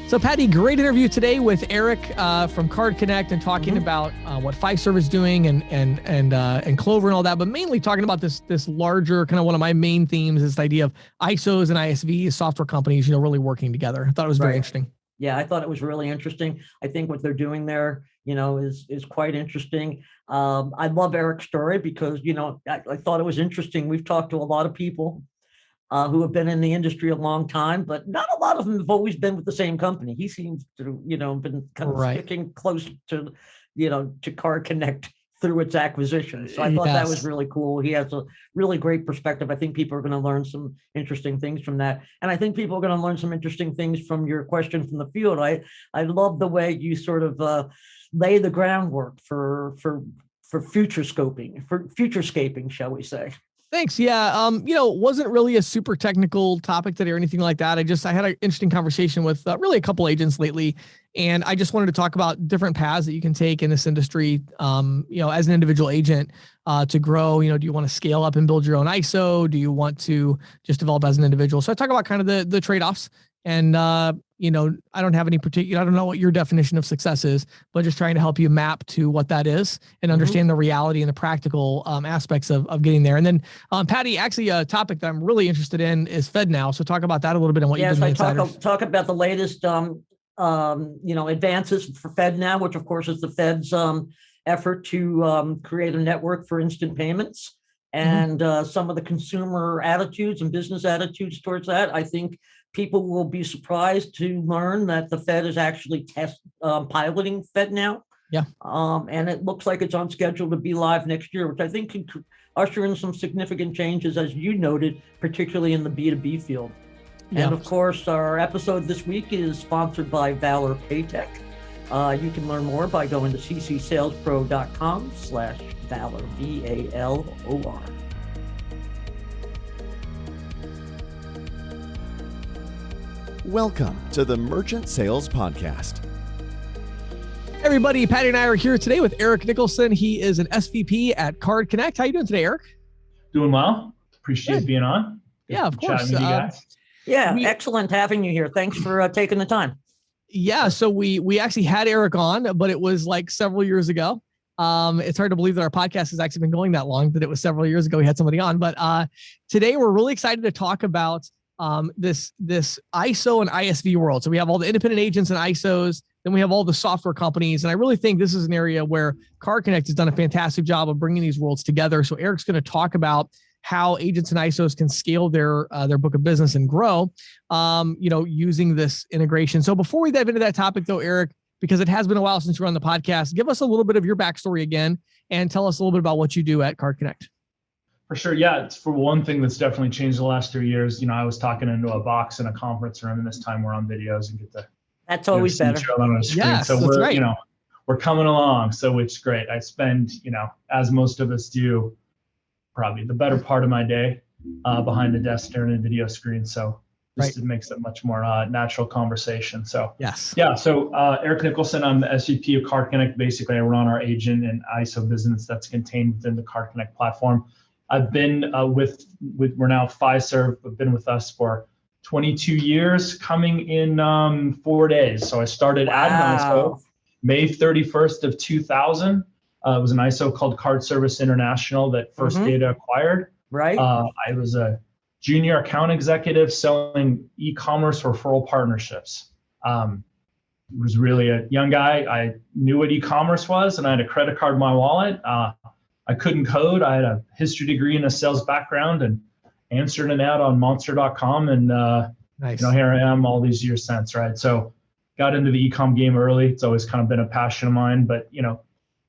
So Patti, great interview today with Erik from Card Connect and talking about what Fiserv is doing and Clover and all that, but mainly talking about this larger kind of one of my main themes, this idea of ISOs and ISVs, software companies, really working together. I thought it was very interesting. Yeah, I thought it was really interesting. I think what they're doing there, is quite interesting. I love Erik's story because, I thought it was interesting. We've talked to a lot of people who have been in the industry a long time, but not a lot of them have always been with the same company. He seems to, been kind of sticking close to, to Card Connect through its acquisition. So I thought that was really cool. He has a really great perspective. I think people are going to learn some interesting things from that. And I think people are going to learn some interesting things from your question from the field. I love the way you sort of lay the groundwork for futurescaping, shall we say. Thanks. Yeah. Wasn't really a super technical topic today or anything like that. I had an interesting conversation with really a couple agents lately, and I just wanted to talk about different paths that you can take in this industry. As an individual agent, to grow, do you want to scale up and build your own ISO? Do you want to just develop as an individual? So I talk about kind of the trade-offs and, I don't have any particular, I don't know what your definition of success is, but just trying to help you map to what that is and understand the reality and the practical aspects of getting there. And then Patti, actually a topic that I'm really interested in is FedNow. So talk about that a little bit and what you've been doing. Talk about the latest, advances for FedNow, which of course is the Fed's effort to create a network for instant payments and some of the consumer attitudes and business attitudes towards that. I think people will be surprised to learn that the Fed is actually piloting FedNow. Yeah. And it looks like it's on schedule to be live next year, which I think can usher in some significant changes, as you noted, particularly in the B2B field. Yeah. And of course, our episode this week is sponsored by Valor Paytech. You can learn more by going to ccsalespro.com/Valor, VALOR. Welcome to the Merchant Sales Podcast. Everybody, Patti and I are here today with Erik Nicholson. He is an SVP at Card Connect. How are you doing today, Erik? Doing well. Appreciate being on. Yeah, of course. With you guys. Excellent having you here. Thanks for taking the time. Yeah, so we actually had Erik on, but it was like several years ago. It's hard to believe that our podcast has actually been going that long, that it was several years ago we had somebody on. But today we're really excited to talk about this ISO and ISV world. So we have all the independent agents and ISOs, then we have all the software companies. And I really think this is an area where Card Connect has done a fantastic job of bringing these worlds together. So Erik's going to talk about how agents and ISOs can scale their book of business and grow, using this integration. So before we dive into that topic though, Erik, because it has been a while since you were on the podcast, give us a little bit of your backstory again and tell us a little bit about what you do at Card Connect. For sure. Yeah. It's for one thing that's definitely changed the last 3 years. I was talking into a box in a conference room, and this time we're on videos and get to that's always better. On a screen. Yes, so we're right. We're coming along. So it's great. I spend, as most of us do, probably the better part of my day behind the desk staring at a video screen. So this makes it much more natural conversation. So yes. Yeah. So Erik Nicholson, I'm the SVP of Card Connect. Basically, I run our agent and ISO business that's contained within the Card Connect platform. I've been we're now Fiserv. I've been with us for 22 years, coming in 4 days. So I started at an ISO May 31st of 2000. It was an ISO called Card Service International that First Data acquired. Right. I was a junior account executive selling e-commerce referral partnerships. Was really a young guy. I knew what e-commerce was, and I had a credit card in my wallet. I couldn't code. I had a history degree and a sales background, and answered an ad on monster.com. And nice. Here I am all these years since, right? So got into the e-com game early. It's always kind of been a passion of mine, but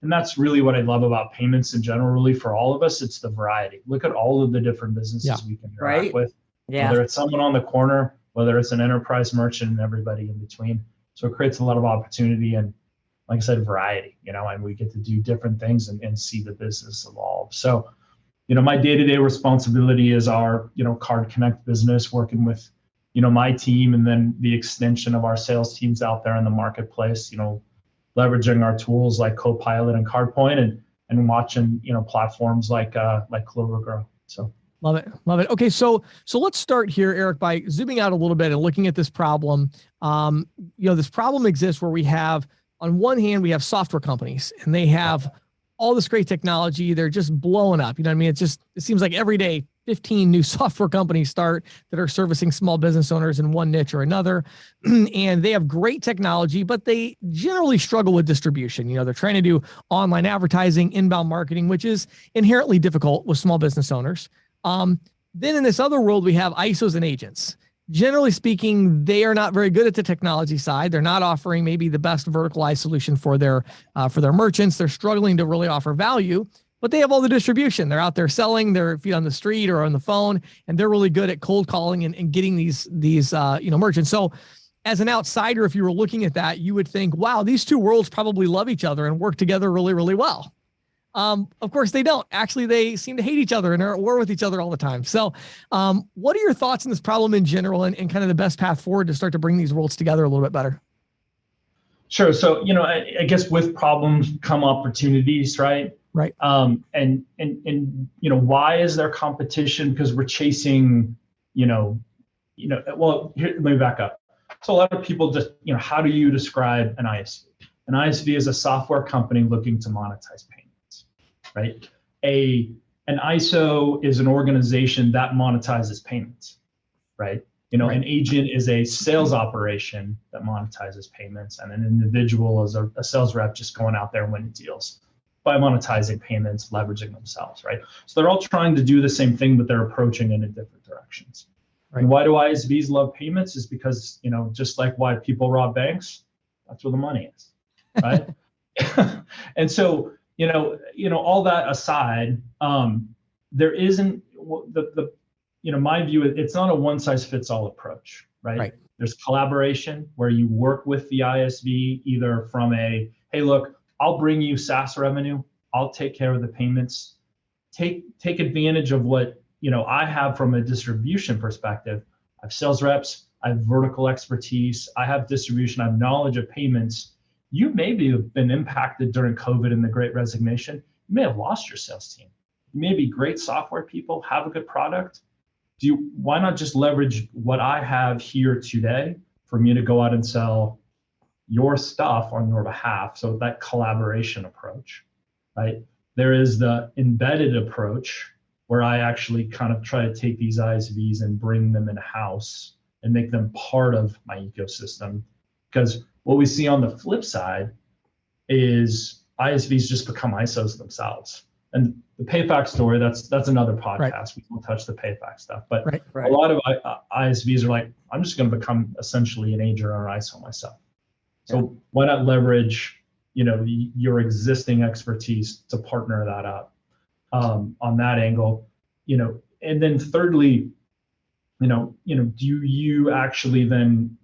and that's really what I love about payments in general, really for all of us. It's the variety. Look at all of the different businesses we can interact with, whether it's someone on the corner, whether it's an enterprise merchant, and everybody in between. So it creates a lot of opportunity and, like I said, variety, and we get to do different things and see the business evolve. So, my day-to-day responsibility is our, Card Connect business, working with, my team, and then the extension of our sales teams out there in the marketplace, leveraging our tools like Copilot and CardPoint and watching, platforms like Clover grow. So Love it. Love it. Okay. So let's start here, Erik, by zooming out a little bit and looking at this problem. This problem exists where we have, on one hand, we have software companies and they have all this great technology. They're just blowing up. You know what I mean? It seems like every day, 15 new software companies start that are servicing small business owners in one niche or another. And they have great technology, but they generally struggle with distribution. They're trying to do online advertising, inbound marketing, which is inherently difficult with small business owners. Then in this other world, we have ISOs and agents. Generally speaking, they are not very good at the technology side. They're not offering maybe the best verticalized solution for their merchants. They're struggling to really offer value, but they have all the distribution. They're out there selling their feet on the street or on the phone, and they're really good at cold calling and getting these merchants. So as an outsider, if you were looking at that, you would think, wow, these two worlds probably love each other and work together really, really well. Of course they don't. Actually, they seem to hate each other and are at war with each other all the time. So what are your thoughts on this problem in general and kind of the best path forward to start to bring these worlds together a little bit better? Sure. So, I guess with problems come opportunities, right? Right. And why is there competition? Because we're chasing, well, here, let me back up. So a lot of people just, how do you describe an ISV? An ISV is a software company looking to monetize payments. Right? An ISO is an organization that monetizes payments, right? An agent is a sales operation that monetizes payments, and an individual is a sales rep just going out there and winning deals by monetizing payments, leveraging themselves, right? So they're all trying to do the same thing, but they're approaching it in different directions. Right. And why do ISVs love payments? Is because, just like why people rob banks, that's where the money is, right? And so, all that aside, there isn't my view, it's not a one size fits all approach, right? There's collaboration where you work with the ISV, either from hey, look, I'll bring you SaaS revenue. I'll take care of the payments. Take advantage of what, I have from a distribution perspective. I have sales reps. I have vertical expertise. I have distribution. I have knowledge of payments. You maybe have been impacted during COVID and the Great Resignation. You may have lost your sales team. You may be great software people, have a good product. Why not just leverage what I have here today for me to go out and sell your stuff on your behalf? So that collaboration approach, right? There is the embedded approach where I actually kind of try to take these ISVs and bring them in-house and make them part of my ecosystem. Because what we see on the flip side is ISVs just become ISOs themselves. And the PayFac story, that's another podcast. Right. We won't touch the PayFac stuff. But a lot of ISVs are like, I'm just going to become essentially an agent or an ISO myself. So why not leverage, your existing expertise to partner that up on that angle, and then thirdly, do you actually then,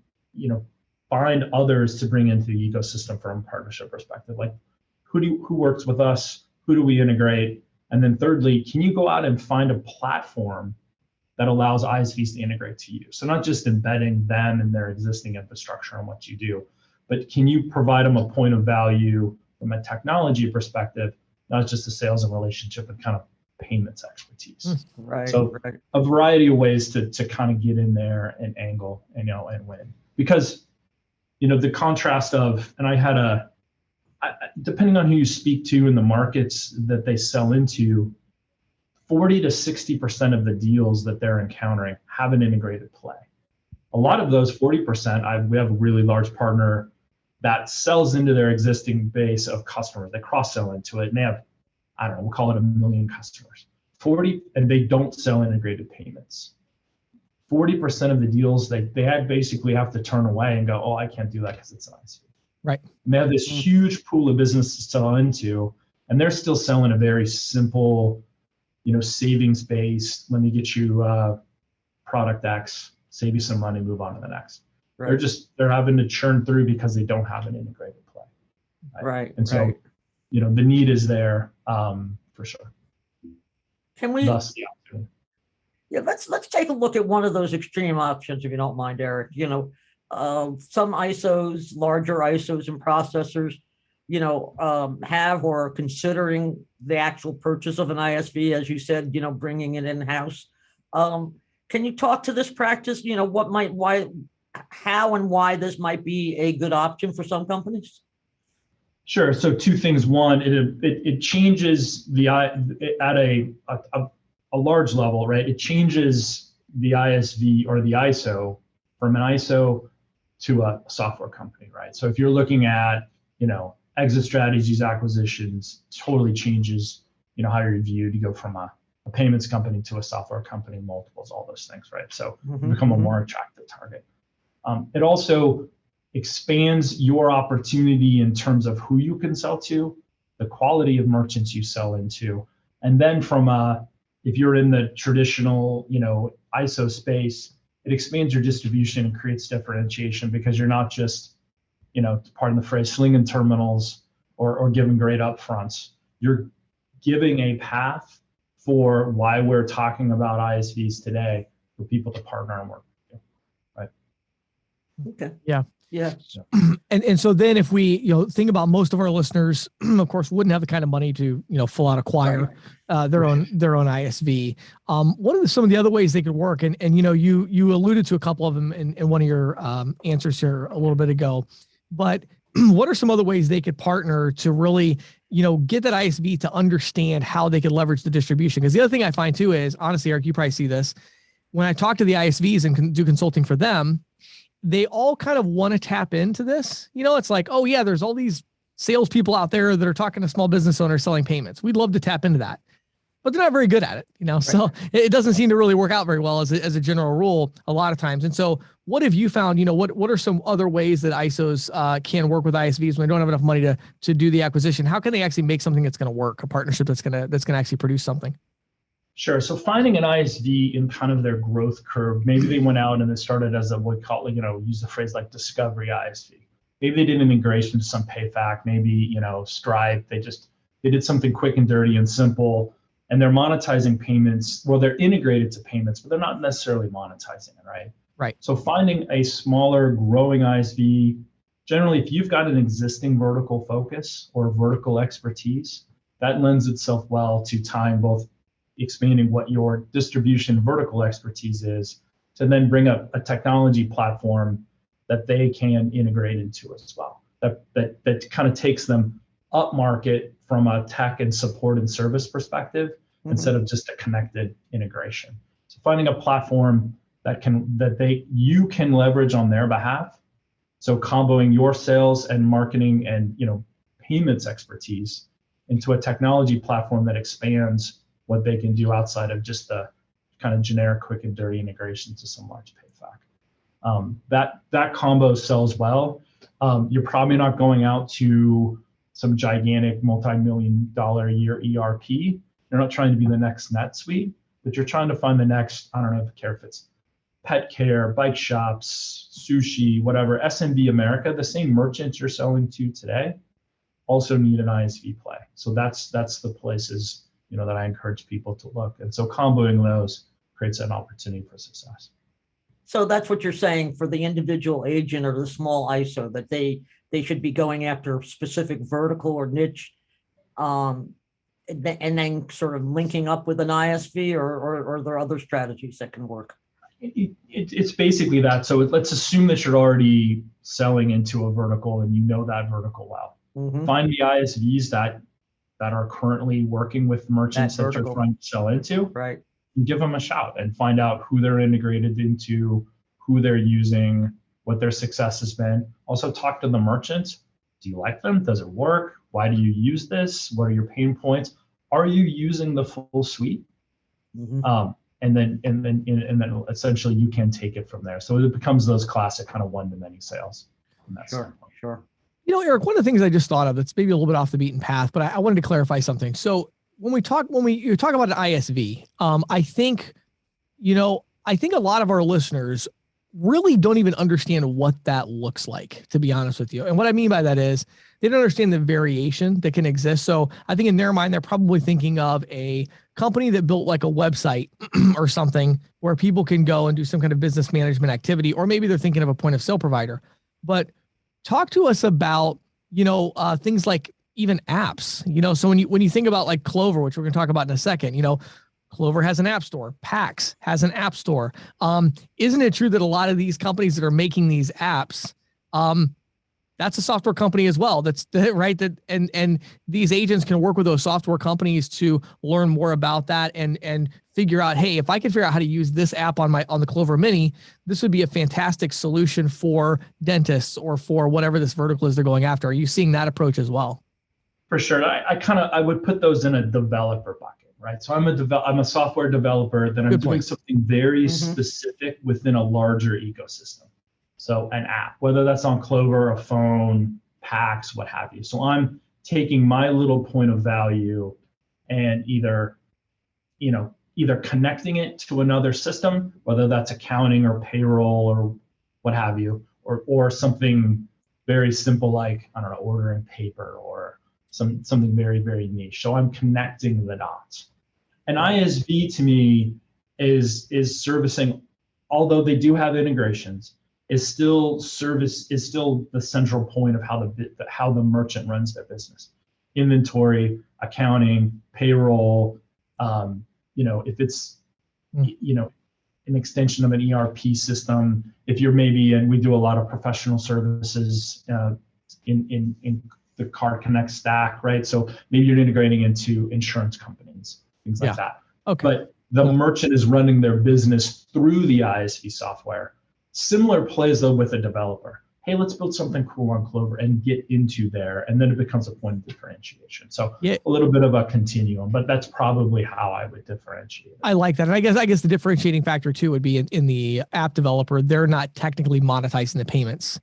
find others to bring into the ecosystem from a partnership perspective? Like who works with us? Who do we integrate? And then thirdly, can you go out and find a platform that allows ISVs to integrate to you? So not just embedding them in their existing infrastructure and what you do, but can you provide them a point of value from a technology perspective, not just a sales and relationship and kind of payments expertise. Right. So a variety of ways to kind of get in there and angle, and win. Because, the contrast of, and I had depending on who you speak to in the markets that they sell into, 40 to 60% of the deals that they're encountering have an integrated play. A lot of those 40%, we have a really large partner that sells into their existing base of customers. They cross-sell into it, and they have, I don't know, we'll call it 1 million customers. 40, and they don't sell integrated payments. 40% of the deals, they basically have to turn away and go, oh, I can't do that because it's an ISV. Right. And they have this huge pool of business to sell into, and they're still selling a very simple, savings-based, let me get you product X, save you some money, move on to the next. Right. They're having to churn through because they don't have an integrated play. Right. And so, the need is there for sure. Can we? Yeah, let's take a look at one of those extreme options, if you don't mind, Erik. Some ISOs, larger ISOs and processors have or are considering the actual purchase of an ISV, as you said, bringing it in-house. Can you talk to this practice? How and why this might be a good option for some companies? Sure. So two things. One, it changes at a large level, right? It changes the ISV or the ISO from an ISO to a software company, right? So if you're looking at, exit strategies, acquisitions, totally changes, how you're viewed. You go from a payments company to a software company, multiples, all those things, right? So you become a more attractive target. It also expands your opportunity in terms of who you can sell to, the quality of merchants you sell into, and then if you're in the traditional, ISO space, it expands your distribution and creates differentiation because you're not just, pardon the phrase, slinging terminals or giving great upfronts. You're giving a path for why we're talking about ISVs today for people to partner and work with you, right? Okay. Yeah. Yeah. And so then if we, think about most of our listeners, of course, wouldn't have the kind of money to, full out acquire their own ISV. What are some of the other ways they could work? And you alluded to a couple of them in one of your answers here a little bit ago, but what are some other ways they could partner to really, get that ISV to understand how they could leverage the distribution? Because the other thing I find too is, honestly, Eric, you probably see this when I talk to the ISVs and do consulting for them, they all kind of want to tap into this. It's like, oh yeah, there's all these salespeople out there that are talking to small business owners selling payments. We'd love to tap into that, but they're not very good at it, Right. So it doesn't seem to really work out very well as a general rule a lot of times. And so what have you found, what are some other ways that ISOs can work with ISVs when they don't have enough money to do the acquisition? How can they actually make something that's going to work, a partnership that's going to actually produce something? Sure. So finding an ISV in kind of their growth curve, maybe they went out and they started as use the phrase like discovery ISV. Maybe they did an integration to some PayFac, maybe, Stripe. They did something quick and dirty and simple, and they're monetizing payments. Well, they're integrated to payments, but they're not necessarily monetizing it, right? Right. So finding a smaller growing ISV, generally, if you've got an existing vertical focus or vertical expertise, that lends itself well to tying both expanding what your distribution vertical expertise is to then bring up a technology platform that they can integrate into as well. That kind of takes them up market from a tech and support and service perspective instead of just a connected integration. So finding a platform you can leverage on their behalf. So comboing your sales and marketing and payments expertise into a technology platform that expands what they can do outside of just the kind of generic quick and dirty integration to some large PayFac. That combo sells well. You're probably not going out to some gigantic multi-million-dollar a year ERP. You're not trying to be the next NetSuite, but you're trying to find the next, I don't know if it's pet care, bike shops, sushi, whatever, SMB America, the same merchants you're selling to today also need an ISV play. So that's the places that I encourage people to look. And so comboing those creates an opportunity for success. So that's what you're saying for the individual agent or the small ISO, that they should be going after specific vertical or niche, and then sort of linking up with an ISV, or are there other strategies that can work? It's basically that. So let's assume that you're already selling into a vertical and that vertical well. Find the ISVs that are currently working with merchants that you're trying to sell into, right? And give them a shout and find out who they're integrated into, who they're using, what their success has been. Also talk to the merchants. Do you like them? Does it work? Why do you use this? What are your pain points? Are you using the full suite? And then essentially you can take it from there. So it becomes those classic kind of one-to-many sales from that standpoint. Sure. Eric, one of the things I just thought of that's maybe a little bit off the beaten path, but I wanted to clarify something. So when you talk about an ISV, I think a lot of our listeners really don't even understand what that looks like, to be honest with you. And what I mean by that is they don't understand the variation that can exist. So I think in their mind, they're probably thinking of a company that built like a website or something where people can go and do some kind of business management activity, or maybe they're thinking of a point of sale provider. But talk to us about things like even apps, so when you think about like Clover, which we're going to talk about in a second, Clover has an app store. Pax has an app store. Isn't it true that a lot of these companies that are making these apps, that's a software company as well? That's right. And these agents can work with those software companies to learn more about that and figure out, hey, if I can figure out how to use this app on the Clover Mini, this would be a fantastic solution for dentists or for whatever this vertical is they're going after. Are you seeing that approach as well? For sure. I would put those in a developer bucket. Right. So I'm a software developer, then I'm doing something very specific within a larger ecosystem. So an app, whether that's on Clover, a phone, Pax, what have you. So I'm taking my little point of value and either connecting it to another system, whether that's accounting or payroll or what have you, or something very simple like, I don't know, ordering paper or something very, very niche. So I'm connecting the dots. An ISV to me is servicing, although they do have integrations, is still the central point of how the merchant runs their business. Inventory, accounting, payroll, if it's an extension of an ERP system, if you're and we do a lot of professional services in the Card Connect stack, right? So maybe you're integrating into insurance companies, things like that. Okay. But the merchant is running their business through the ISV software. Similar plays though with a developer. Hey, let's build something cool on Clover and get into there, and then it becomes a point of differentiation. So a little bit of a continuum, but that's probably how I would differentiate it. I like that, and I guess the differentiating factor too would be in the app developer, they're not technically monetizing the payments,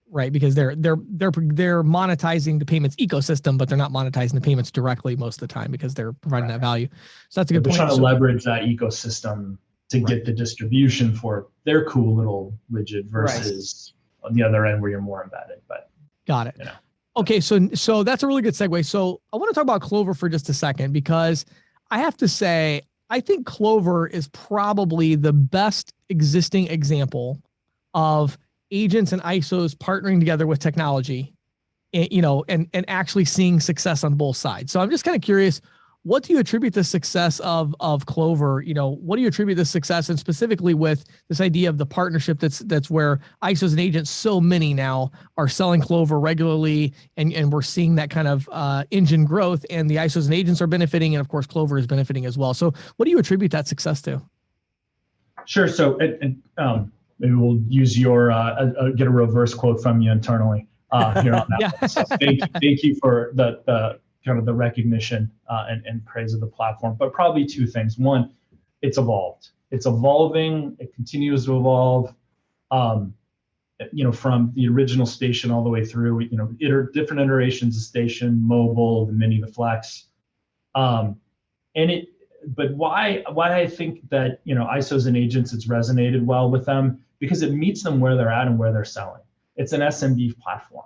right? Because they're monetizing the payments ecosystem, but they're not monetizing the payments directly most of the time because they're providing that value. So that's a good point. They're trying to leverage that ecosystem to get the distribution for their cool little widget versus on the other end where you're more embedded. But got it. Okay, so that's a really good segue. So I want to talk about Clover for just a second, because I have to say, I think Clover is probably the best existing example of agents and ISOs partnering together with technology, and actually seeing success on both sides. So I'm just kind of curious, what do you attribute the success of Clover? What do you attribute the success, and specifically with this idea of the partnership that's where ISOs and agents, so many now, are selling Clover regularly, and we're seeing that kind of engine growth, and the ISOs and agents are benefiting, and of course Clover is benefiting as well. So what do you attribute that success to? Sure. So maybe we'll use your get a reverse quote from you internally here on that. Yeah. So thank you for the kind of the recognition and praise of the platform. But probably two things. One, it's evolved. It's evolving. It continues to evolve. From the original station all the way through. Different iterations of station, mobile, the mini, the flex. But why I think that ISOs and agents, it's resonated well with them, because it meets them where they're at and where they're selling. It's an SMB platform.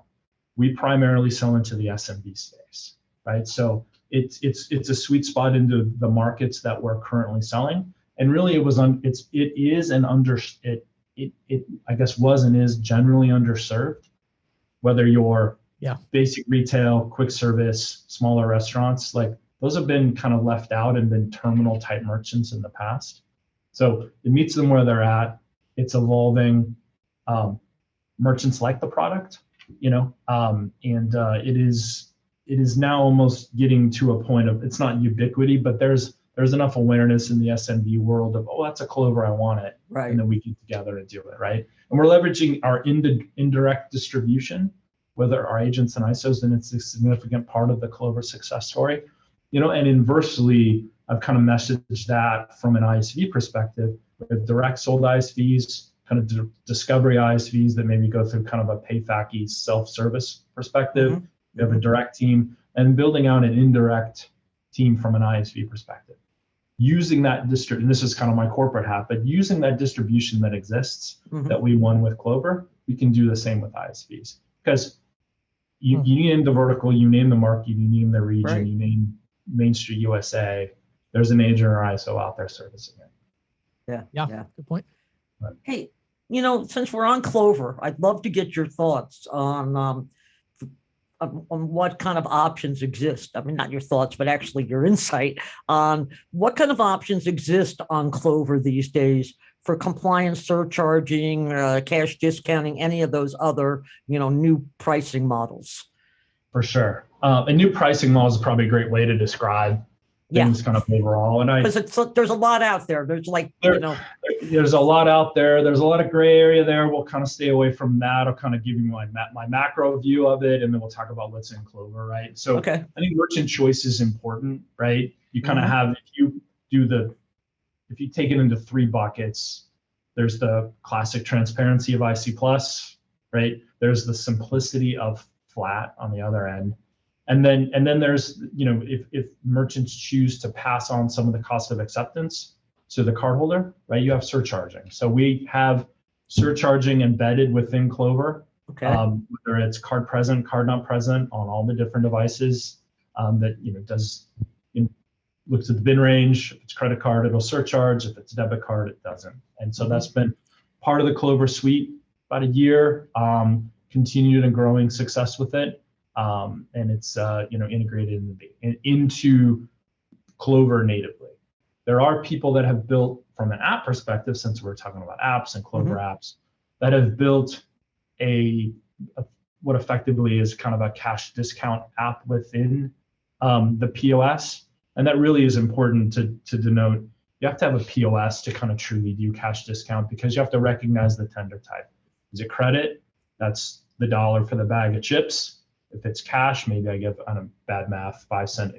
We primarily sell into the SMB space. Right, so it's a sweet spot into the markets that we're currently selling, and really it was generally underserved. Whether you're basic retail, quick service, smaller restaurants, like those have been kind of left out and been terminal type merchants in the past. So it meets them where they're at. It's evolving. Merchants like the product, it is now almost getting to a point of, it's not ubiquity, but there's enough awareness in the SMB world of, that's a Clover, I want it. Right. And then we get together to do it, right? And we're leveraging our indirect distribution, whether our agents and ISOs, and it's a significant part of the Clover success story. And inversely, I've kind of messaged that from an ISV perspective, with direct sold ISVs, kind of discovery ISVs that maybe go through kind of a pay-facky self-service perspective. Mm-hmm. We have a direct team, and building out an indirect team from an ISV perspective. Using that and this is kind of my corporate hat, but using that distribution that exists that we won with Clover, we can do the same with ISVs. Because you name the vertical, you name the market, you name the region, you name Main Street USA, there's an agent or ISO out there servicing it. Yeah. Good point. Right. Hey, since we're on Clover, I'd love to get your thoughts on on what kind of options exist. I mean, not your thoughts, but actually your insight on what kind of options exist on Clover these days for compliance surcharging, cash discounting, any of those other, new pricing models. For sure. A new pricing model is probably a great way to describe things kind of overall. And because there's a lot out there. There's there's a lot out there. There's a lot of gray area there. We'll kind of stay away from that. I'll kind of give you my macro view of it, and then we'll talk about what's in Clover, right? So I think merchant choice is important, right? You kind of have, if you take it into 3 buckets, there's the classic transparency of IC Plus, right? There's the simplicity of flat on the other end. And then there's, if merchants choose to pass on some of the cost of acceptance to the cardholder, right, you have surcharging. So we have surcharging embedded within Clover, whether it's card present, card not present on all the different devices that, looks at the bin range. If it's credit card, it'll surcharge. If it's debit card, it doesn't. And so that's been part of the Clover suite about a year, continued and growing success with it. And it's integrated into Clover natively. There are people that have built from an app perspective, since we're talking about apps and Clover apps, that have built what effectively is kind of a cash discount app within the POS. And that really is important to denote. You have to have a POS to kind of truly do cash discount, because you have to recognize the tender type. Is it credit? That's the dollar for the bag of chips. If it's cash, maybe I give, on a bad math, 5 cent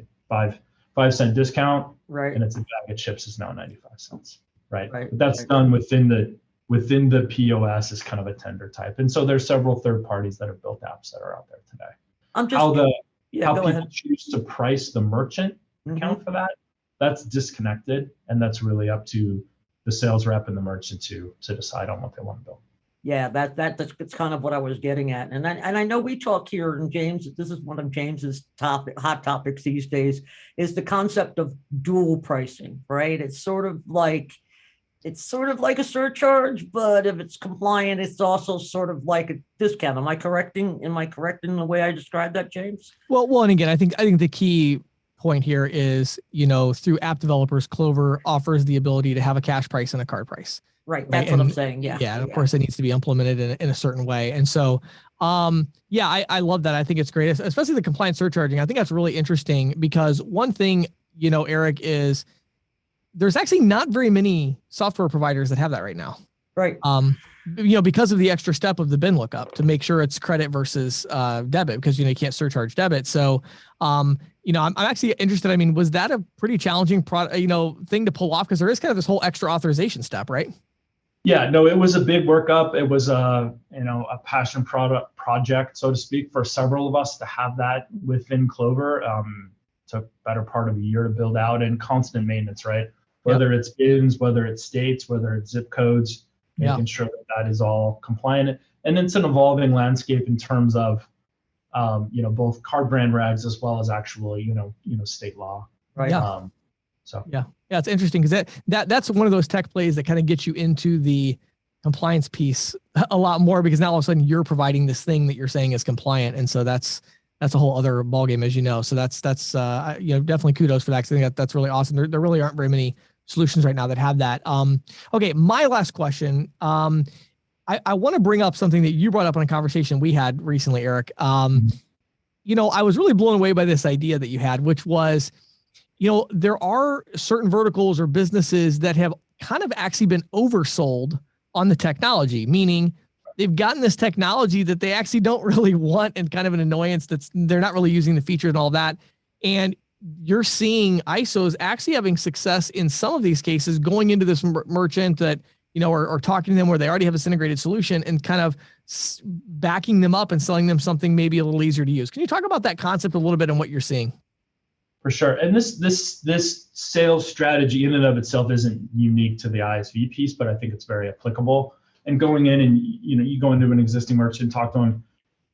discount, right? And it's a bag of chips is now 95 cents, right? But that's done within the POS is kind of a tender type. And so there's several third parties that have built apps that are out there today. How people choose to price the merchant account for that's disconnected, and that's really up to the sales rep and the merchant to decide on what they want to build. Yeah, that's kind of what I was getting at. And I know we talk here, and James, this is one of James's hot topics these days, is the concept of dual pricing, right? It's sort of like a surcharge, but if it's compliant, it's also sort of like a discount. Am I correct in the way I described that, James? Well, and again, I think the key point here is, through app developers, Clover offers the ability to have a cash price and a card price. Right. That's what I'm saying. Yeah. Yeah. And of course it needs to be implemented in a certain way. And so, I love that. I think it's great, especially the compliance surcharging. I think that's really interesting, because one thing, Erik, is there's actually not very many software providers that have that right now. Right. Because of the extra step of the bin lookup to make sure it's credit versus debit, because, you can't surcharge debit. So, I'm actually interested. I mean, was that a pretty challenging thing to pull off? Because there is kind of this whole extra authorization step, right? Yeah, no, it was a big workup. It was a passion project, so to speak, for several of us to have that within Clover. Took better part of a year to build out, and constant maintenance, right? Whether it's bins, whether it's states, whether it's zip codes, making sure that is all compliant. And it's an evolving landscape in terms of, both card brand regs as well as actual, state law. Right. Yeah, it's interesting, because that's one of those tech plays that kind of gets you into the compliance piece a lot more, because now all of a sudden you're providing this thing that you're saying is compliant, and so that's a whole other ballgame, as you know. So that's definitely kudos for that, because I think that's really awesome. There really aren't very many solutions right now that have that. Okay, my last question. I want to bring up something that you brought up in a conversation we had recently, Erik. I was really blown away by this idea that you had, which was, there are certain verticals or businesses that have kind of actually been oversold on the technology, meaning they've gotten this technology that they actually don't really want, and kind of an annoyance they're not really using the features and all that. And you're seeing ISOs actually having success in some of these cases, going into this merchant that, or talking to them where they already have this integrated solution, and kind of backing them up and selling them something maybe a little easier to use. Can you talk about that concept a little bit and what you're seeing? For sure. And this sales strategy in and of itself isn't unique to the ISV piece, but I think it's very applicable. And going in and, you go into an existing merchant, talk to them,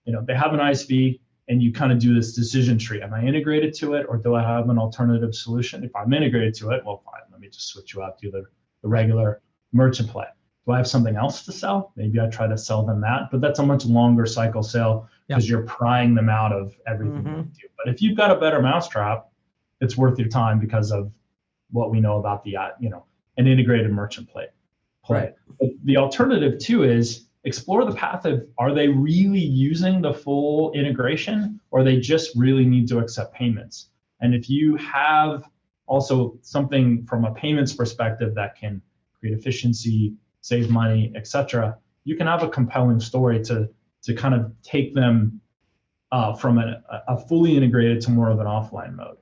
they have an ISV, and you kind of do this decision tree. Am I integrated to it, or do I have an alternative solution? If I'm integrated to it, well, fine, let me just switch you out to the regular merchant play. Do I have something else to sell? Maybe I try to sell them that, but that's a much longer cycle sale because you're prying them out of everything they do. But if you've got a better mousetrap, it's worth your time because of what we know about the, an integrated merchant play. Right. But the alternative too is explore the path of, are they really using the full integration, or they just really need to accept payments? And if you have also something from a payments perspective that can create efficiency, save money, etc., you can have a compelling story to kind of take them from a fully integrated to more of an offline mode.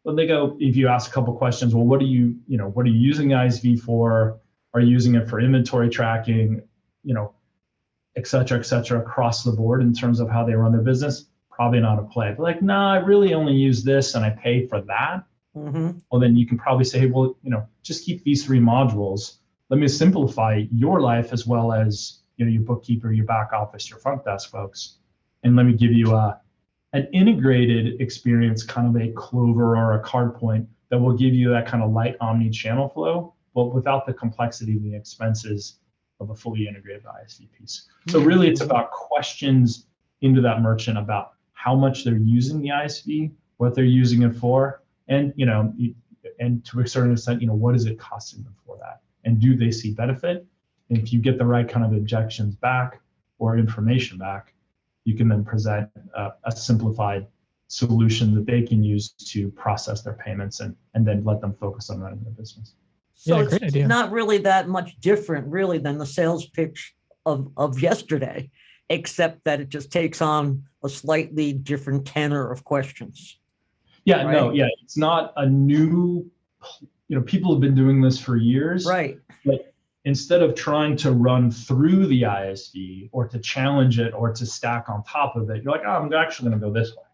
But they go, if you ask a couple questions, well, what are you using the ISV for? Are you using it for inventory tracking, et cetera, across the board in terms of how they run their business? Probably not a play. But like, no, I really only use this and I pay for that. Well, then you can probably say, well, just keep these 3 modules. Let me simplify your life as well as your bookkeeper, your back office, your front desk folks, and let me give you an integrated experience, kind of a Clover or a CardPoint that will give you that kind of light omni-channel flow, but without the complexity and the expenses of a fully integrated ISV piece. So really, it's about questions into that merchant about how much they're using the ISV, what they're using it for, and and to a certain extent, what is it costing them for that, and do they see benefit? And if you get the right kind of objections back or information back, you can then present a simplified solution that they can use to process their payments and then let them focus on running their business. So Yeah, great it's idea. not really that much different, really, than the sales pitch of yesterday, except that it just takes on a slightly different tenor of questions. Yeah, Right. no, yeah, it's not a new, people have been doing this for years. Right. But instead of trying to run through the ISV or to challenge it or to stack on top of it, you're like, oh, I'm actually going to go this way.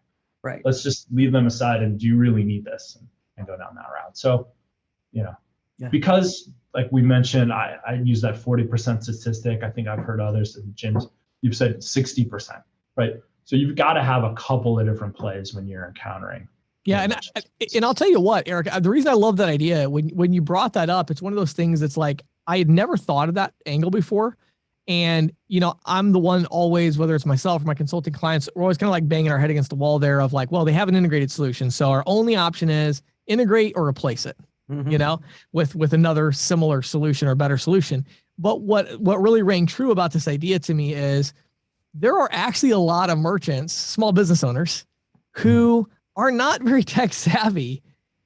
Right. Let's just leave them aside and do you really need this, and go down that route. So, because like we mentioned, I use that 40% statistic. I think I've heard others in gyms, you've said 60%, right? So you've got to have a couple of different plays when you're encountering. Yeah, and I'll tell you what, Eric, the reason I love that idea, when you brought that up, it's one of those things that's like, I had never thought of that angle before. And, I'm the one always, whether it's myself or my consulting clients, we're always kind of like banging our head against the wall there of like, well, they have an integrated solution. So our only option is integrate or replace it, with another similar solution or better solution. But what really rang true about this idea to me is there are actually a lot of merchants, small business owners, who are not very tech savvy,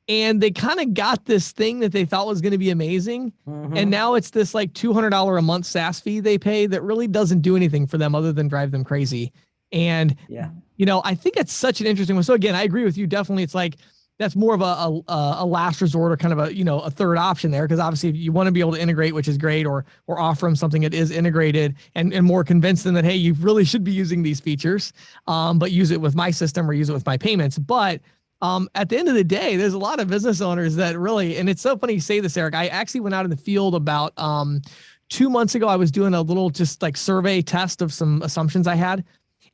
and they kind of got this thing that they thought was going to be amazing. And now it's this like $200 a month SaaS fee they pay that really doesn't do anything for them other than drive them crazy. And, I think it's such an interesting one. So again, I agree with you. Definitely. It's like, that's more of a last resort or kind of a third option there. Cause obviously if you want to be able to integrate, which is great, or offer them something that is integrated and more convince them that, hey, you really should be using these features, but use it with my system or use it with my payments. But at the end of the day, there's a lot of business owners that really, and it's so funny you say this, Eric, I actually went out in the field about 2 months ago. I was doing a little just like survey test of some assumptions I had.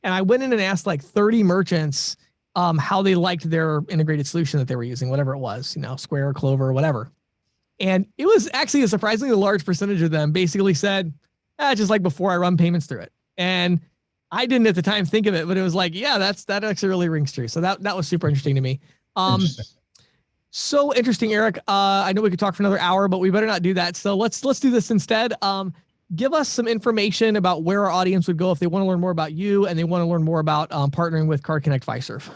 And I went in and asked like 30 merchants how they liked their integrated solution that they were using, whatever it was, Square, Clover, whatever. And it was actually a surprisingly large percentage of them basically said, just like before I run payments through it. And I didn't at the time think of it, but it was like, yeah, that actually really rings true. So that was super interesting to me. So interesting, Eric. I know we could talk for another hour, but we better not do that. So let's do this instead. Give us some information about where our audience would go if they want to learn more about you and they want to learn more about partnering with Card Connect Fiserv.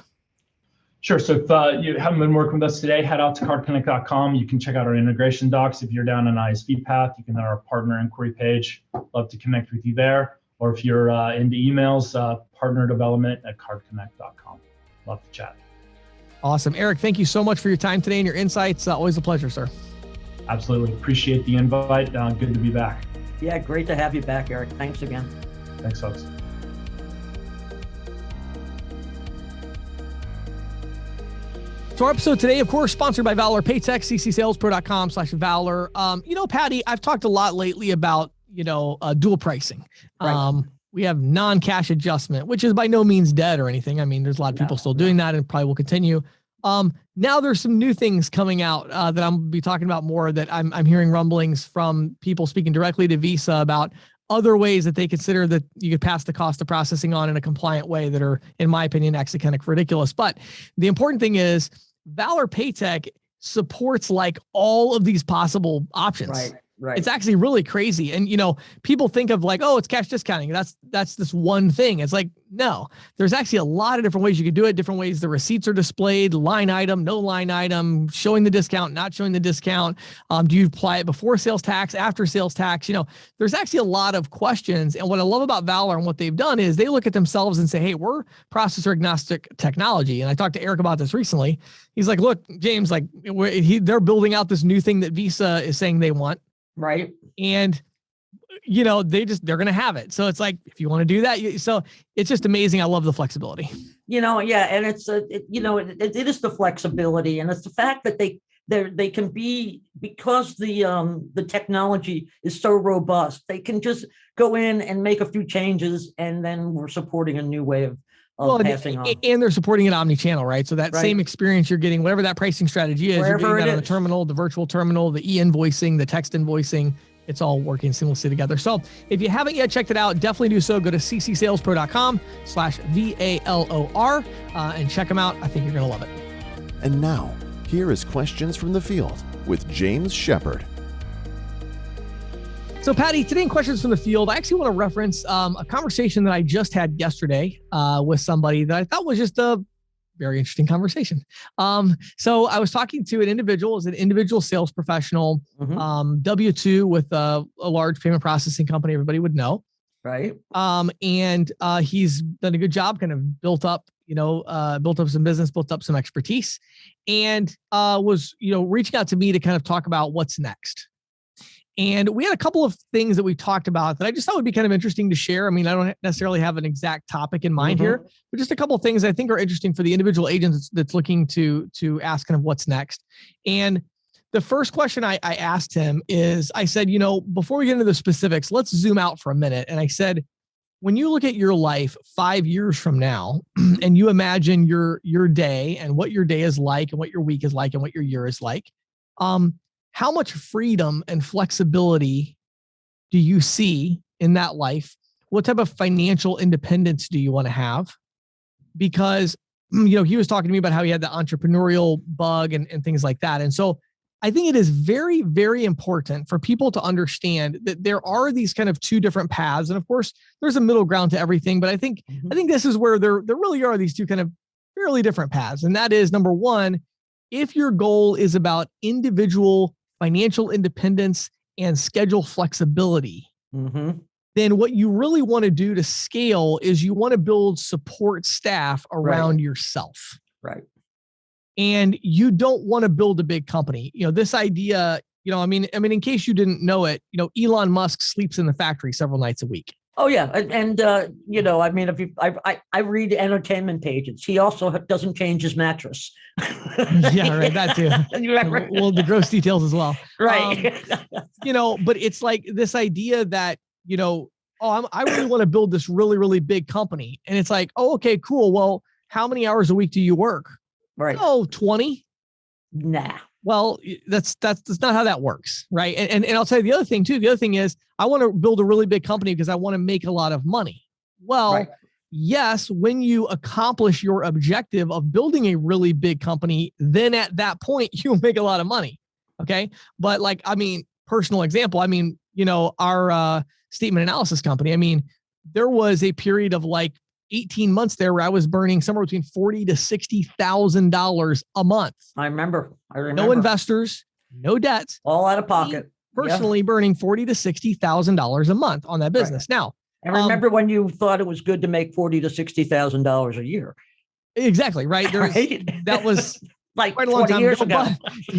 Sure. So if you haven't been working with us today, head out to cardconnect.com. You can check out our integration docs. If you're down an ISV path, you can hit our partner inquiry page. Love to connect with you there. Or if you're into emails, partnerdevelopment@cardconnect.com. Love to chat. Awesome. Eric, thank you so much for your time today and your insights. Always a pleasure, sir. Absolutely. Appreciate the invite. Good to be back. Yeah, great to have you back, Eric. Thanks again. Thanks, folks. So our episode today, of course, sponsored by Valor Paytech, ccsalespro.com/Valor. Patti, I've talked a lot lately about, dual pricing. Right. We have non-cash adjustment, which is by no means dead or anything. I mean, there's a lot of people still doing that and probably will continue. Now there's some new things coming out that I'm gonna be talking about more, that I'm hearing rumblings from people speaking directly to Visa about other ways that they consider that you could pass the cost of processing on in a compliant way that are, in my opinion, actually kind of ridiculous. But the important thing is Valor Paytech supports like all of these possible options. Right. Right. It's actually really crazy. And, people think of like, oh, it's cash discounting. That's this one thing. It's like, no, there's actually a lot of different ways you could do it. Different ways the receipts are displayed, line item, no line item, showing the discount, not showing the discount. Do you apply it before sales tax, after sales tax? There's actually a lot of questions. And what I love about Valor and what they've done is they look at themselves and say, hey, we're processor agnostic technology. And I talked to Erik about this recently. He's like, look, James, like they're building out this new thing that Visa is saying they want. Right. And, they're going to have it. So it's like, if you want to do that, so it's just amazing. I love the flexibility. Yeah. And it's, it is the flexibility, and it's the fact that they can be, because the technology is so robust, they can just go in and make a few changes, and then we're supporting a new way of passing on. And they're supporting it omni-channel, right? So that same experience you're getting, whatever that pricing strategy is, you're getting that on the terminal, the virtual terminal, the e-invoicing, the text invoicing, it's all working seamlessly together. So if you haven't yet checked it out, definitely do so. Go to ccsalespro.com/VALOR and check them out. I think you're going to love it. And now, here is questions from the field with James Shepard. So Patti, today in Questions from the Field, I actually want to reference a conversation that I just had yesterday with somebody that I thought was just a very interesting conversation. So I was talking to an individual, as an individual sales professional, W-2 with a large payment processing company everybody would know. Right. And he's done a good job, kind of built up some business, built up some expertise, and was, reaching out to me to kind of talk about what's next. And we had a couple of things that we talked about that I just thought would be kind of interesting to share. I mean, I don't necessarily have an exact topic in mind here, but just a couple of things I think are interesting for the individual agents that's looking to ask kind of what's next. And the first question I asked him is, I said, before we get into the specifics, let's zoom out for a minute. And I said, when you look at your life 5 years from now, and you imagine your day and what your day is like and what your week is like and what your year is like, how much freedom and flexibility do you see in that life? What type of financial independence do you want to have? Because, he was talking to me about how he had the entrepreneurial bug and things like that. And so I think it is very, very important for people to understand that there are these kind of two different paths. And of course, there's a middle ground to everything. But I think this is where there really are these two kind of fairly different paths. And that is, number one, if your goal is about individual financial independence and schedule flexibility, then what you really want to do to scale is you want to build support staff around yourself. Right. And you don't want to build a big company. This idea, in case you didn't know it, Elon Musk sleeps in the factory several nights a week. Oh yeah, and I read entertainment pages. He also doesn't change his mattress. Yeah, right. That too. Well, the gross details as well. Right. But it's like this idea that I really want to build this really, really big company, and it's like, oh, okay, cool. Well, how many hours a week do you work? Right. Oh, 20. Nah. Well, that's not how that works, right? And I'll tell you the other thing too. The other thing is, I want to build a really big company because I want to make a lot of money. Well, yes, when you accomplish your objective of building a really big company, then at that point you'll make a lot of money. Okay, but personal example. Our statement analysis company. There was a period of 18 months there where I was burning somewhere between $40,000 to $60,000 a month. I remember. No investors, no debt. All out of pocket. Personally burning $40,000 to $60,000 a month on that business. Right. Now, and remember when you thought it was good to make $40,000 to $60,000 a year. Exactly. Right. That was quite a long time years ago.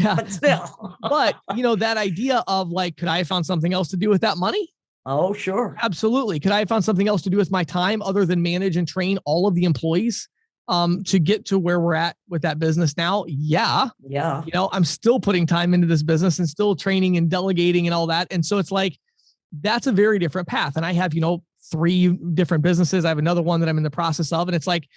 But still. But that idea of could I have found something else to do with that money? Oh, sure. Absolutely. Could I have found something else to do with my time other than manage and train all of the employees to get to where we're at with that business now? Yeah. Yeah. I'm still putting time into this business and still training and delegating and all that. And so it's that's a very different path. And I have, 3 different businesses. I have another one that I'm in the process of. And it's like,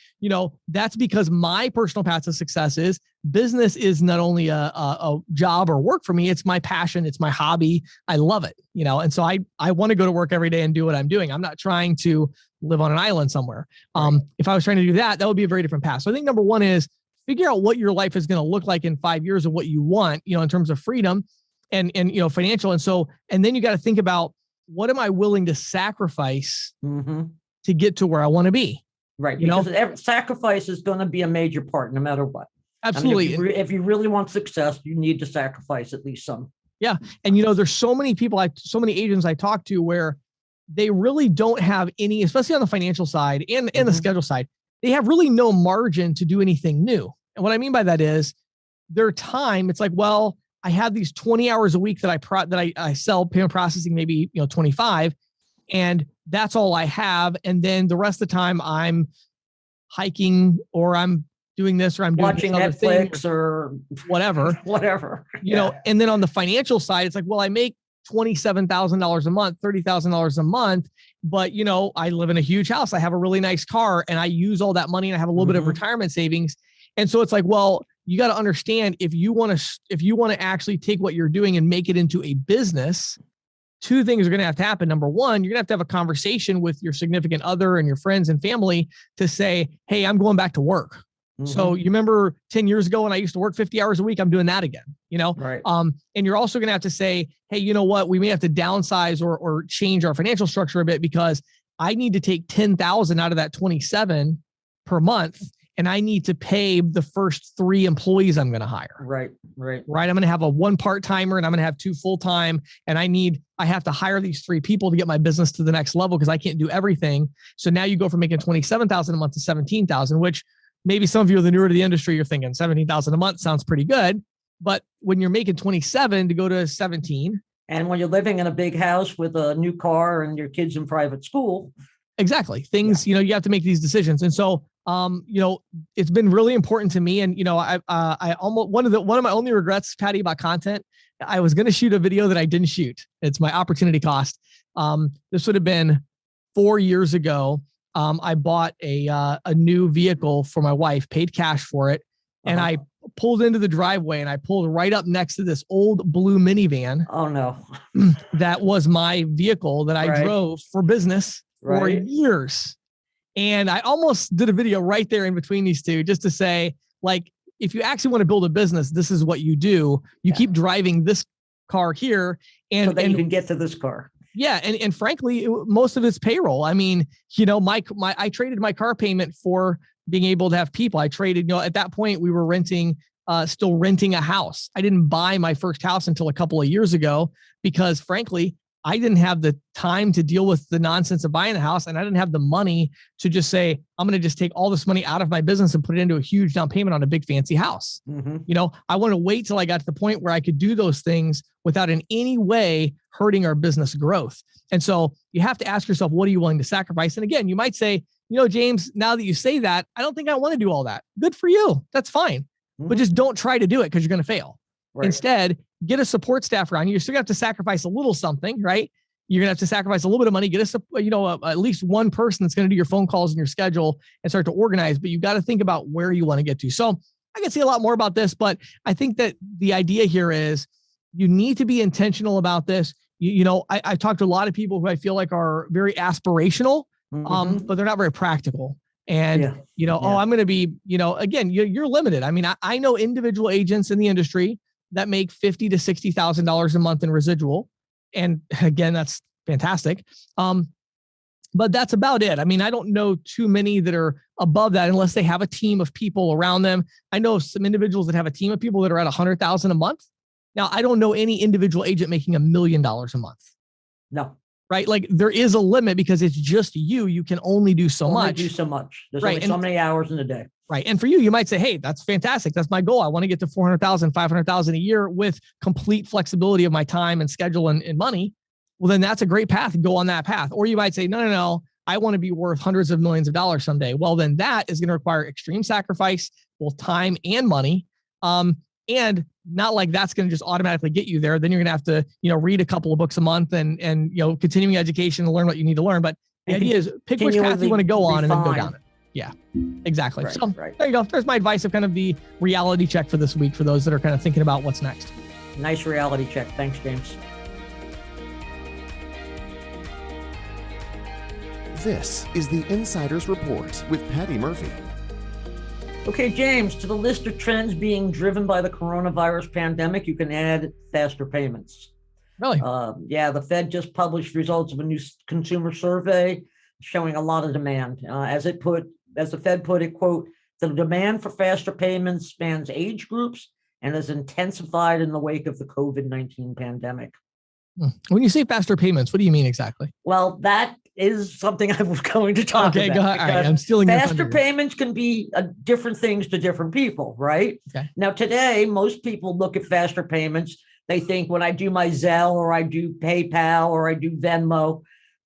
that's because my personal path to success is business is not only a job or work for me. It's my passion. It's my hobby. I love it, and so I want to go to work every day and do what I'm doing. I'm not trying to live on an island somewhere. If I was trying to do that, that would be a very different path. So I think number one is figure out what your life is going to look like in 5 years and what you want, in terms of freedom and financial. And then you got to think about, what am I willing to sacrifice to get to where I want to be? Right. Because sacrifice is going to be a major part no matter what. Absolutely. I mean, if you really want success, you need to sacrifice at least some. Yeah. And, there's so many people, so many agents I talk to where they really don't have any, especially on the financial side and the schedule side, they have really no margin to do anything new. And what I mean by that is their time, it's like, well, I have these 20 hours a week that I sell payment processing, maybe, 25, and that's all I have. And then the rest of the time I'm hiking or I'm doing this or I'm doing watching Netflix or whatever, and then on the financial side, it's like, well, I make $27,000 a month, $30,000 a month, but I live in a huge house. I have a really nice car and I use all that money and I have a little bit of retirement savings. And so it's like, well, you got to understand if you want to actually take what you're doing and make it into a business, 2 things are going to have to happen. Number one, you're going to have a conversation with your significant other and your friends and family to say, hey, I'm going back to work. So you remember 10 years ago when I used to work 50 hours a week, I'm doing that again, Right. And you're also going to have to say, hey, you know what, we may have to downsize or change our financial structure a bit because I need to take 10,000 out of that 27 per month. And I need to pay the first 3 employees I'm going to hire. Right. I'm going to have a 1 part-timer and I'm going to have 2 full-time. And I have to hire these 3 people to get my business to the next level because I can't do everything. So now you go from making 27,000 a month to 17,000, which maybe some of you are the newer to the industry, you're thinking 17,000 a month sounds pretty good. But when you're making 27 to go to 17. And when you're living in a big house with a new car and your kids in private school. Exactly. Things, you have to make these decisions. And so, it's been really important to me. And, I almost, one of my only regrets, Patti, about content, I was going to shoot a video that I didn't shoot. It's my opportunity cost. This would have been 4 years ago. I bought a new vehicle for my wife, paid cash for it. And I pulled into the driveway and I pulled right up next to this old blue minivan. Oh no. That was my vehicle that I drove for business for years. And I almost did a video right there in between these 2 just to say, like, if you actually want to build a business, this is what you do. You keep driving this car here and so that you can get to this car. Yeah. And frankly, most of it's payroll. I mean, I traded my car payment for being able to have people. I traded, at that point we were still renting a house. I didn't buy my first house until a couple of years ago because frankly, I didn't have the time to deal with the nonsense of buying a house. And I didn't have the money to just say, I'm going to just take all this money out of my business and put it into a huge down payment on a big fancy house. I want to wait till I got to the point where I could do those things without in any way hurting our business growth. And so you have to ask yourself, what are you willing to sacrifice? And again, you might say, James, now that you say that, I don't think I want to do all that. Good for you. That's fine. But just don't try to do it because you're going to fail. Instead, get a support staff around you. You're still going to have to sacrifice a little something, right? You're going to have to sacrifice a little bit of money, get at least one person that's going to do your phone calls and your schedule and start to organize, but you got to think about where you want to get to. So I can say a lot more about this, but I think that the idea here is you need to be intentional about this. I talked to a lot of people who I feel like are very aspirational, but they're not very practical. And, I'm going to be, again, you're limited. I mean, I know individual agents in the industry that make $50,000 to $60,000 a month in residual. And again, that's fantastic. But that's about it. I mean, I don't know too many that are above that unless they have a team of people around them. I know some individuals that have a team of people that are at 100,000 a month. Now, I don't know any individual agent making $1 million a month. No. Right? Like there is a limit because it's just you. You can only do so much. There's only so many hours in a day. Right. And for you might say, hey, that's fantastic. That's my goal. I want to get to 400,000, 500,000 a year with complete flexibility of my time and schedule and money. Well, then that's a great path. Go on that path. Or you might say, no. I want to be worth hundreds of millions of dollars someday. Well, then that is going to require extreme sacrifice, both time and money. And not like that's going to just automatically get you there. Then you're going to have to, read a couple of books a month and continuing education to learn what you need to learn. But The idea is pick which path you want to go on and then go down it. Yeah, exactly. Right, So right. there you go. There's my advice of kind of the reality check for this week for those that are kind of thinking about what's next. Nice reality check. Thanks, James. This is the Insider's Report with Patti Murphy. Okay, James, to the list of trends being driven by the coronavirus pandemic, you can add faster payments. Really? Yeah, the Fed just published results of a new consumer survey showing a lot of demand. As the Fed put it, quote, the demand for faster payments spans age groups and has intensified in the wake of the COVID-19 pandemic. When you say faster payments, what do you mean exactly? Well, that is something I was going to talk about. Okay, go ahead. All right, I'm stealing your faster thunder. payments can be different things to different people, right? Okay. Now, today, most people look at faster payments. They think when I do my Zelle or I do PayPal or I do Venmo,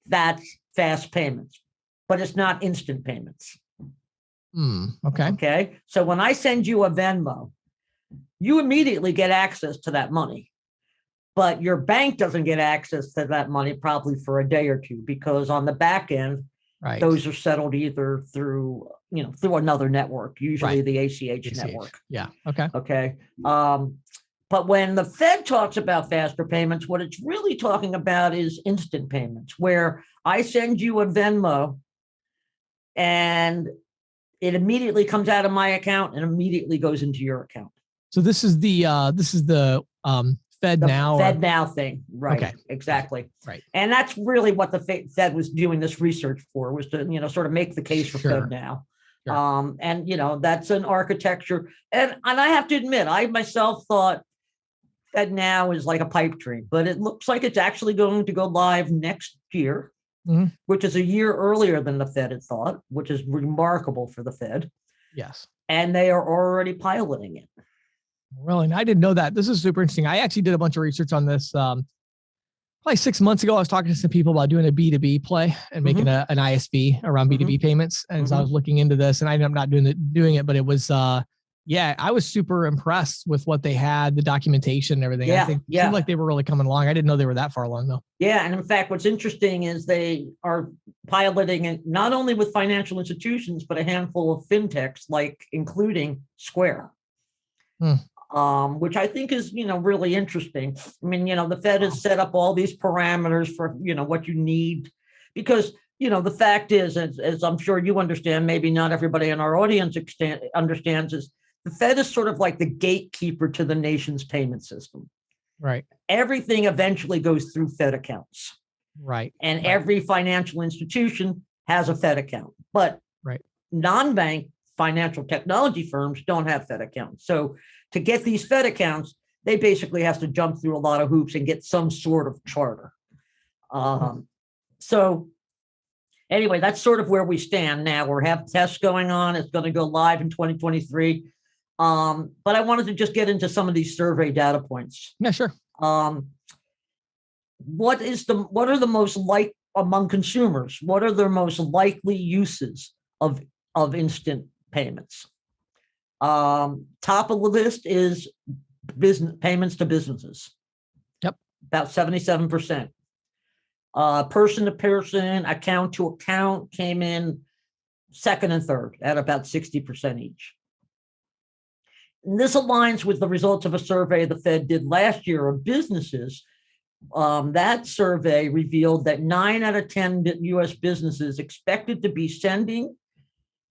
that's fast payments, but it's not instant payments. Okay. Okay. So when I send you a Venmo, you immediately get access to that money, but your bank doesn't get access to that money probably for a day or two, because on the back end, Right. those are settled either through another network, usually Right. the ACH network. Yeah. Okay. Okay. But when the Fed talks about faster payments, what it's really talking about is instant payments, where I send you a Venmo and it immediately comes out of my account and immediately goes into your account. So this is the Fed The Now. Fed Now thing. Right. Okay. Exactly. Right. And that's really what the Fed was doing this research for, was to, sort of make the case for Sure. Fed Now. Sure. And that's an architecture. And I have to admit, I myself thought Fed Now is like a pipe dream, but it looks like it's actually going to go live next year, which is a year earlier than the Fed had thought, which is remarkable for the Fed. Yes. And they are already piloting it. Really? And I didn't know that. This is super interesting. I actually did a bunch of research on this. Probably 6 months ago, I was talking to some people about doing a B2B play and making an ISV around B2B payments. And so I was looking into this, and I ended up not doing it, but it was, I was super impressed with what they had, the documentation and everything. Yeah, I think it seemed like they were really coming along. I didn't know they were that far along though. Yeah. And in fact, what's interesting is they are piloting it not only with financial institutions, but a handful of fintechs, like including Square. Which I think is, really interesting. I mean, the Fed has set up all these parameters for, what you need, because, the fact is, as I'm sure you understand, maybe not everybody in our audience understands, is the Fed is sort of like the gatekeeper to the nation's payment system. Right. Everything eventually goes through Fed accounts. Right. And every financial institution has a Fed account, but non-bank financial technology firms don't have Fed accounts. So to get these Fed accounts, they basically have to jump through a lot of hoops and get some sort of charter. So anyway, that's sort of where we stand now. We have tests going on. It's going to go live in 2023. But I wanted to just get into some of these survey data points. Yeah, sure. What are the most among consumers? What are their most likely uses of instant payments? Top of the list is business payments to businesses. Yep. About 77%. Person to person, account to account came in second and third at about 60% each. And this aligns with the results of a survey the Fed did last year of businesses. That survey revealed that 9 out of 10 U.S. businesses expected to be sending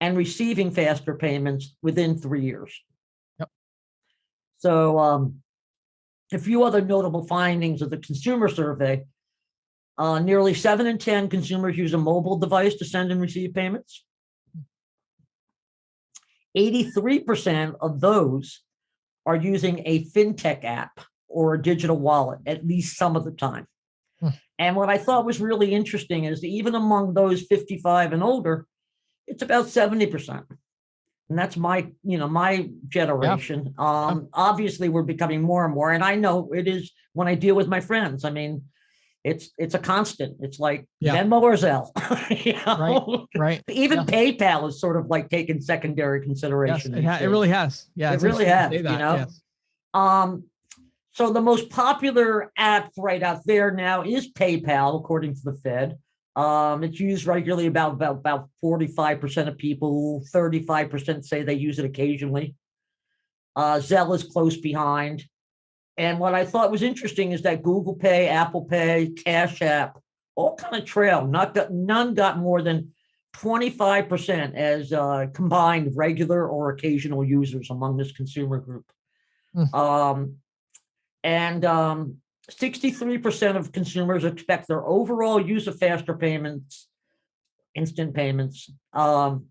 and receiving faster payments within 3 years. Yep. So a few other notable findings of the consumer survey. Nearly 7 in 10 consumers use a mobile device to send and receive payments. 83% of those are using a fintech app or a digital wallet at least some of the time. And what I thought was really interesting is that even among those 55 and older, it's about 70%. And that's my generation. Obviously, we're becoming more and more. And I know it is when I deal with my friends. I mean, it's a constant. It's like Venmo or Zelle. Right. Even PayPal is sort of like taking secondary consideration. Yes, it really has. Yeah, it really has. Yes. So the most popular app right out there now is PayPal, according to the Fed. It's used regularly about 45% of people, 35% say they use it occasionally. Zelle is close behind. And what I thought was interesting is that Google Pay, Apple Pay, Cash App, all kind of trail. None got more than 25% as combined regular or occasional users among this consumer group. And 63% of consumers expect their overall use of faster payments, instant payments, to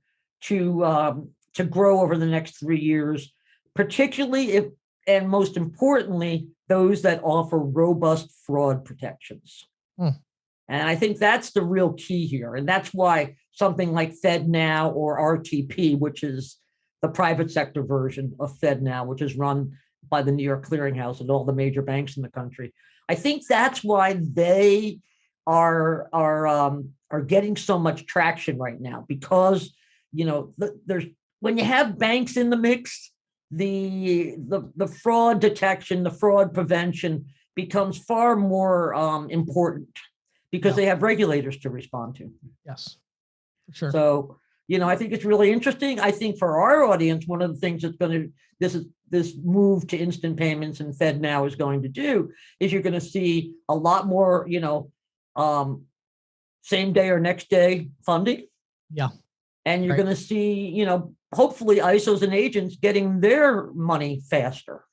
grow over the next 3 years, particularly if, and most importantly, those that offer robust fraud protections. And I think that's the real key here. And that's why something like FedNow or RTP, which is the private sector version of FedNow, which is run by the New York Clearinghouse and all the major banks in the country. I think that's why they are getting so much traction right now, because, you know, there's, when you have banks in the mix, the fraud detection, the fraud prevention becomes far more important, because they have regulators to respond to. Yes, for sure. So, you know, I think it's really interesting. I think for our audience, one of the things that's going to, this move to instant payments and FedNow is going to do is you're going to see a lot more, you know, same day or next day funding. Yeah. And you're going to see, you know, hopefully ISOs and agents getting their money faster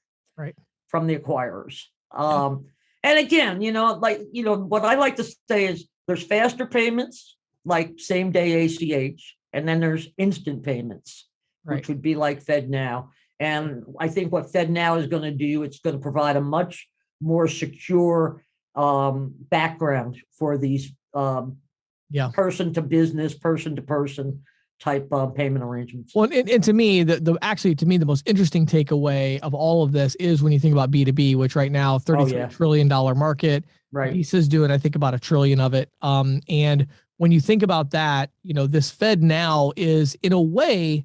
from the acquirers. And again, you know, like, you know, what I like to say is there's faster payments like same day ACH, and then there's instant payments, which would be like FedNow. And I think what FedNow is going to do, it's going to provide a much more secure background for these person to business, person to person type payment arrangements. Well, and to me, the most interesting takeaway of all of this is when you think about B2B, which right now $33 trillion market, Visa's doing, I think, about $1 trillion of it. And when you think about that, you know, this FedNow is in a way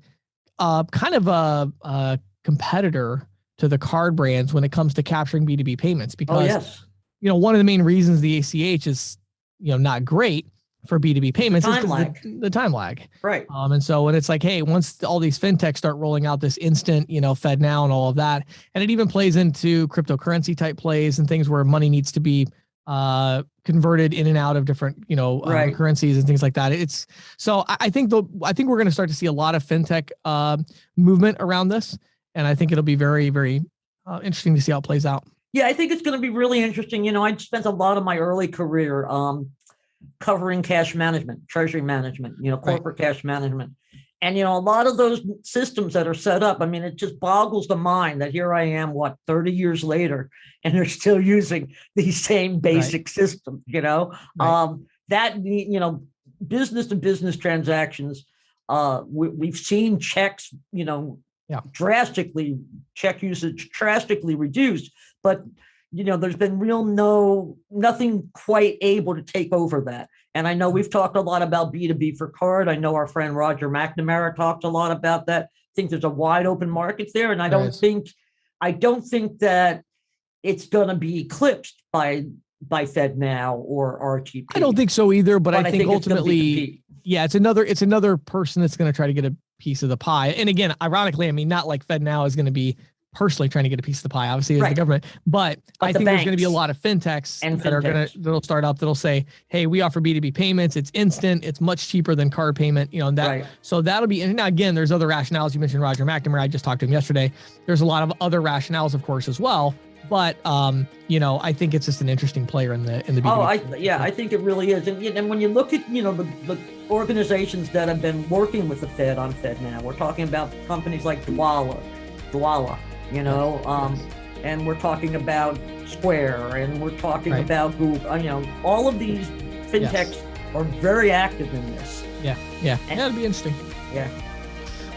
kind of a competitor to the card brands when it comes to capturing B2B payments, because you know, one of the main reasons the ACH is, you know, not great for B2B payments is the time lag. Right. And so when it's like, hey, once all these fintechs start rolling out this instant, you know, FedNow and all of that, and it even plays into cryptocurrency type plays and things where money needs to be converted in and out of different, you know, currencies and things like that. It's so I think we're going to start to see a lot of fintech movement around this, and I think it'll be very, very interesting to see how it plays out. Yeah, I think it's going to be really interesting. You know, I spent a lot of my early career covering cash management, treasury management, you know, corporate cash management. And, you know, a lot of those systems that are set up, I mean, it just boggles the mind that here I am, 30 years later, and they're still using these same basic systems, you know, that, you know, business to business transactions, we've seen checks, you know, check usage drastically reduced, but you know, there's been nothing quite able to take over that. And I know we've talked a lot about B2B for card. I know our friend Roger McNamara talked a lot about that. I think there's a wide open market there. And I don't think that it's going to be eclipsed by FedNow or RTP. I don't think so either, but I think ultimately, it's another person that's going to try to get a piece of the pie. And again, ironically, I mean, not like FedNow is going to be personally trying to get a piece of the pie, obviously, as the government, but I think there's going to be a lot of fintechs that'll start up, that'll say, hey, we offer B2B payments. It's instant. It's much cheaper than card payment, you know, and that, so that'll be, and now again, there's other rationales. You mentioned Roger McNamara. I just talked to him yesterday. There's a lot of other rationales, of course, as well. But, you know, I think it's just an interesting player in the B2B. I think it really is. And when you look at, you know, the organizations that have been working with the Fed on FedNow, we're talking about companies like Dwala, you know, and we're talking about Square, and we're talking about Google, you know, all of these fintechs are very active in this. That'll be interesting.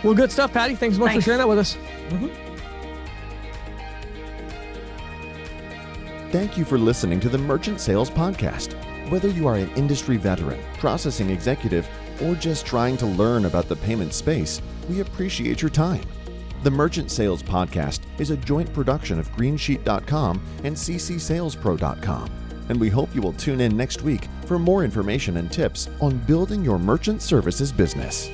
Well, good stuff, Patti. Thanks so much for sharing that with us. Thank you for listening to the Merchant Sales Podcast. Whether you are an industry veteran, processing executive, or just trying to learn about the payment space, we appreciate your time. The Merchant Sales Podcast is a joint production of Greensheet.com and ccsalespro.com. and we hope you will tune in next week for more information and tips on building your merchant services business.